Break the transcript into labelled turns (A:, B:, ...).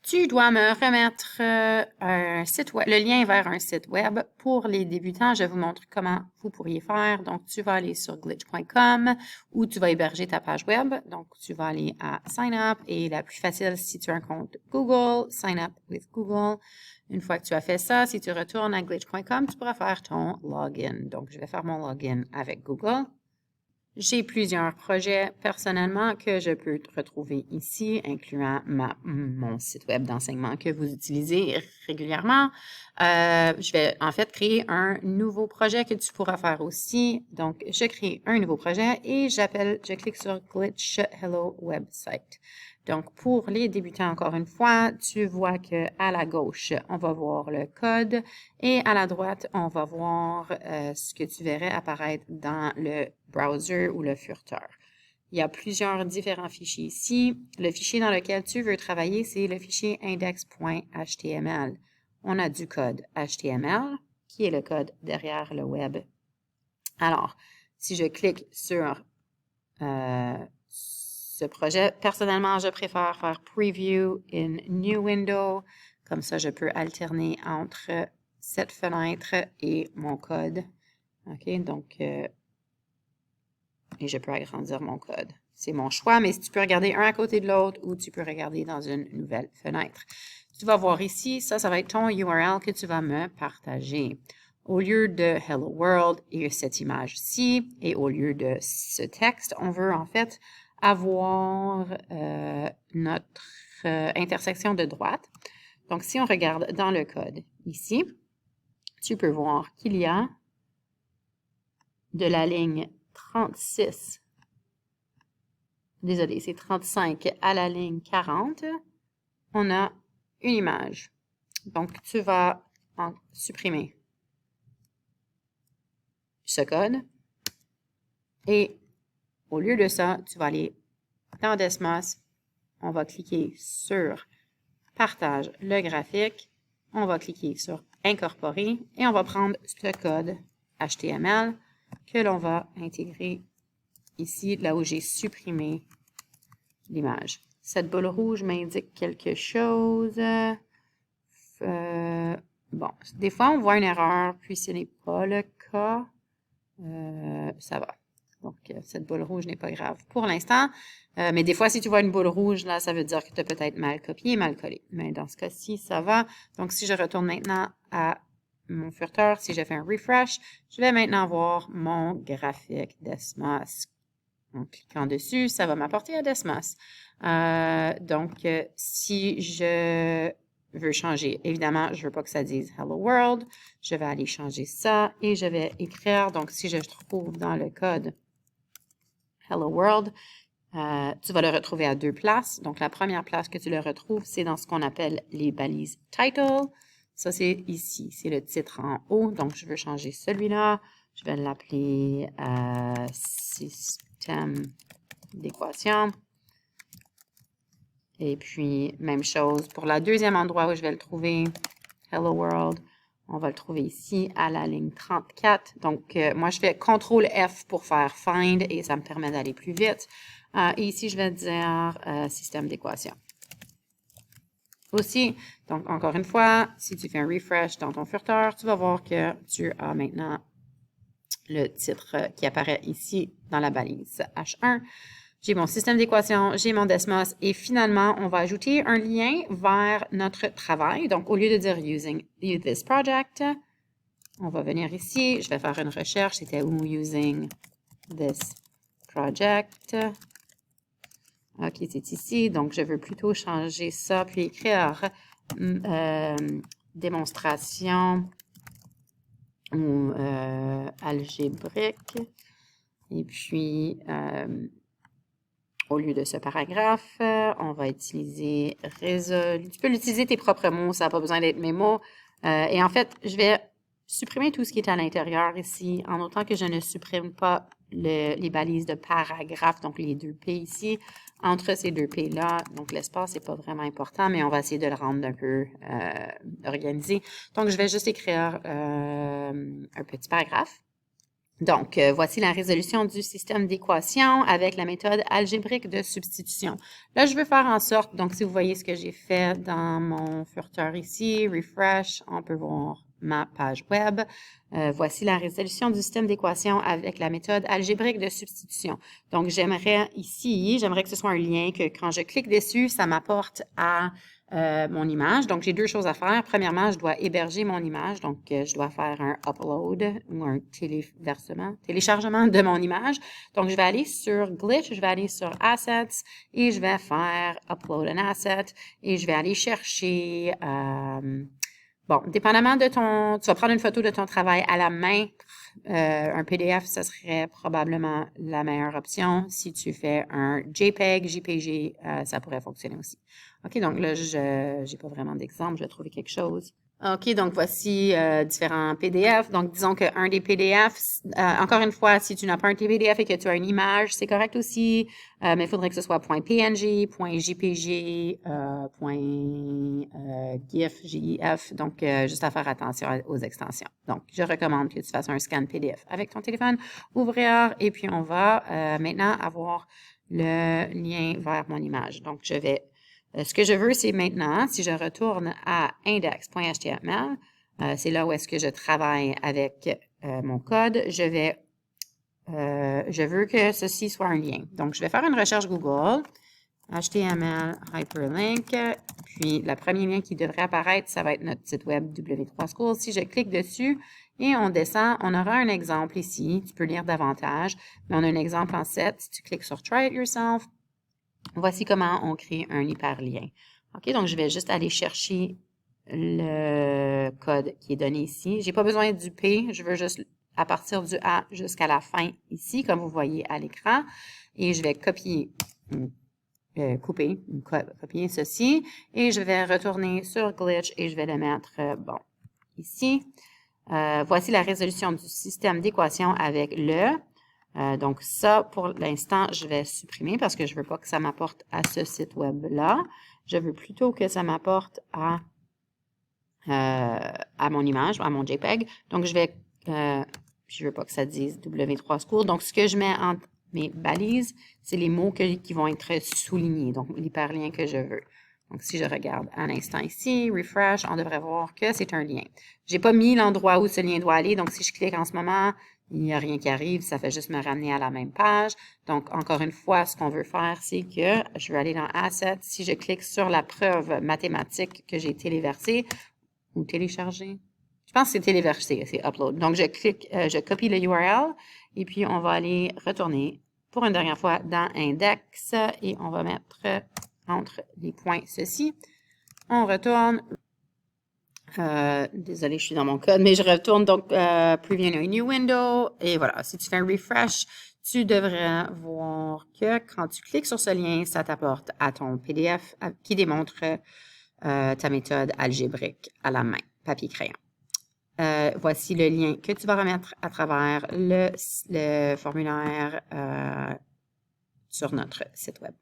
A: Tu dois me remettre un site web, le lien vers un site web. Pour les débutants, je vous montre comment vous pourriez faire. Donc, tu vas aller sur glitch.com où tu vas héberger ta page web. Donc, tu vas aller à Sign Up et la plus facile, si tu as un compte Google, Sign Up with Google. Une fois que tu as fait ça, si tu retournes à glitch.com, tu pourras faire ton login. Donc, je vais faire mon login avec Google. J'ai plusieurs projets personnellement que je peux retrouver ici, incluant mon site web d'enseignement que vous utilisez régulièrement. Je vais en fait créer un nouveau projet que tu pourras faire aussi. Donc, je crée un nouveau projet et je clique sur Glitch Hello Website. Donc, pour les débutants, encore une fois, tu vois que à la gauche, on va voir le code et à la droite, on va voir ce que tu verrais apparaître dans le browser ou le furteur. Il y a plusieurs différents fichiers ici. Le fichier dans lequel tu veux travailler, c'est le fichier index.html. On a du code HTML, qui est le code derrière le web. Alors, si je clique sur ce projet, personnellement, je préfère faire Preview in New Window. Comme ça, je peux alterner entre cette fenêtre et mon code. OK, donc, et je peux agrandir mon code. C'est mon choix, mais si tu peux regarder un à côté de l'autre ou tu peux regarder dans une nouvelle fenêtre. Tu vas voir ici, ça va être ton URL que tu vas me partager. Au lieu de Hello World et cette image-ci, et au lieu de ce texte, on veut en fait avoir notre intersection de droite. Donc, si on regarde dans le code ici, tu peux voir qu'il y a de la ligne 36, désolé, c'est 35 à la ligne 40, on a une image. Donc, tu vas en supprimer ce code et au lieu de ça, tu vas aller dans Desmos, on va cliquer sur Partage le graphique, on va cliquer sur Incorporer et on va prendre ce code HTML que l'on va intégrer ici, là où j'ai supprimé l'image. Cette boule rouge m'indique quelque chose. Bon, des fois, on voit une erreur, puis ce n'est pas le cas. Ça va. Donc, cette boule rouge n'est pas grave pour l'instant. Mais des fois, si tu vois une boule rouge, là, ça veut dire que tu as peut-être mal copié, mal collé. Mais dans ce cas-ci, ça va. Donc, si je retourne maintenant à mon furteur, si je fais un refresh, je vais maintenant voir mon graphique Desmos. En cliquant dessus, ça va m'apporter à Desmos. Donc, si je veux changer, évidemment, je veux pas que ça dise Hello World. Je vais aller changer ça et je vais écrire. Donc, si je trouve dans le code Hello World, tu vas le retrouver à deux places. Donc, la première place que tu le retrouves, c'est dans ce qu'on appelle les balises title. Ça, c'est ici. C'est le titre en haut. Donc, je veux changer celui-là. Je vais l'appeler système d'équation. Et puis, même chose pour le deuxième endroit où je vais le trouver, Hello World. On va le trouver ici à la ligne 34. Donc, moi, je fais CTRL F pour faire Find et ça me permet d'aller plus vite. Et ici, je vais dire système d'équation. Aussi, donc encore une fois, si tu fais un refresh dans ton furteur, tu vas voir que tu as maintenant le titre qui apparaît ici dans la balise H1. J'ai mon système d'équation, j'ai mon Desmos et finalement, on va ajouter un lien vers notre travail. Donc, au lieu de dire Using this project, on va venir ici, je vais faire une recherche, c'était où Using this project. OK, c'est ici, donc je veux plutôt changer ça, puis écrire démonstration ou algébrique. Et puis, au lieu de ce paragraphe, on va utiliser résolu. Tu peux l'utiliser tes propres mots, ça n'a pas besoin d'être mes mots. Et en fait, je vais supprimer tout ce qui est à l'intérieur ici, en autant que je ne supprime pas les balises de paragraphe, donc les deux P ici, entre ces deux P-là. Donc, l'espace n'est pas vraiment important, mais on va essayer de le rendre un peu organisé. Donc, je vais juste écrire un petit paragraphe. Donc, voici la résolution du système d'équations avec la méthode algébrique de substitution. Là, je veux faire en sorte, donc si vous voyez ce que j'ai fait dans mon furteur ici, refresh, on peut voir ma page web. Voici la résolution du système d'équations avec la méthode algébrique de substitution. Donc, j'aimerais que ce soit un lien que quand je clique dessus, ça m'apporte à mon image. Donc, j'ai deux choses à faire. Premièrement, je dois héberger mon image. Donc, je dois faire un upload ou un téléchargement de mon image. Donc, je vais aller sur Glitch, je vais aller sur Assets et je vais faire Upload an Asset et je vais aller chercher, bon, dépendamment de tu vas prendre une photo de ton travail à la main. Un PDF, ce serait probablement la meilleure option. Si tu fais un JPEG, JPG, ça pourrait fonctionner aussi. OK, donc là, je n'ai pas vraiment d'exemple, je vais trouver quelque chose. OK, donc voici différents PDF. Donc, disons qu'un des PDF, encore une fois, si tu n'as pas un PDF et que tu as une image, c'est correct aussi, mais il faudrait que ce soit .png, .jpg, .gif, GIF. Donc, juste à faire attention aux extensions. Donc, je recommande que tu fasses un scan PDF avec ton téléphone, ouvrir, et puis on va maintenant avoir le lien vers mon image. Donc, je vais ce que je veux, c'est maintenant, si je retourne à index.html, c'est là où est-ce que je travaille avec mon code, je veux que ceci soit un lien. Donc, je vais faire une recherche Google, HTML hyperlink, puis le premier lien qui devrait apparaître, ça va être notre site web W3School. Si je clique dessus et on descend, on aura un exemple ici. Tu peux lire davantage, mais on a un exemple en 7. Si tu cliques sur Try it yourself, voici comment on crée un hyperlien. OK, donc je vais juste aller chercher le code qui est donné ici. J'ai pas besoin du P, je veux juste à partir du A jusqu'à la fin ici, comme vous voyez à l'écran. Et je vais copier, copier ceci. Et je vais retourner sur Glitch et je vais le mettre, bon, ici. Voici la résolution du système d'équation avec le. Donc, ça, pour l'instant, je vais supprimer parce que je ne veux pas que ça m'apporte à ce site web-là. Je veux plutôt que ça m'apporte à mon image, à mon JPEG. Donc, je ne veux pas que ça dise W3School. Donc, ce que je mets entre mes balises, c'est les mots qui vont être soulignés, donc l'hyperlien que je veux. Donc, si je regarde un instant ici, refresh, on devrait voir que c'est un lien. Je n'ai pas mis l'endroit où ce lien doit aller, donc si je clique en ce moment, il n'y a rien qui arrive, ça fait juste me ramener à la même page. Donc, encore une fois, ce qu'on veut faire, c'est que je vais aller dans Assets. Si je clique sur la preuve mathématique que j'ai téléversée ou téléchargée, je pense que c'est téléversé, c'est Upload. Donc, je copie le URL et puis on va aller retourner pour une dernière fois dans Index et on va mettre entre les points ceci. On retourne. Désolé, je suis dans mon code, mais je retourne donc Preview a new window et voilà. Si tu fais un refresh, tu devrais voir que quand tu cliques sur ce lien, ça t'apporte à ton PDF qui démontre ta méthode algébrique à la main, papier-crayon. Voici le lien que tu vas remettre à travers le formulaire sur notre site web.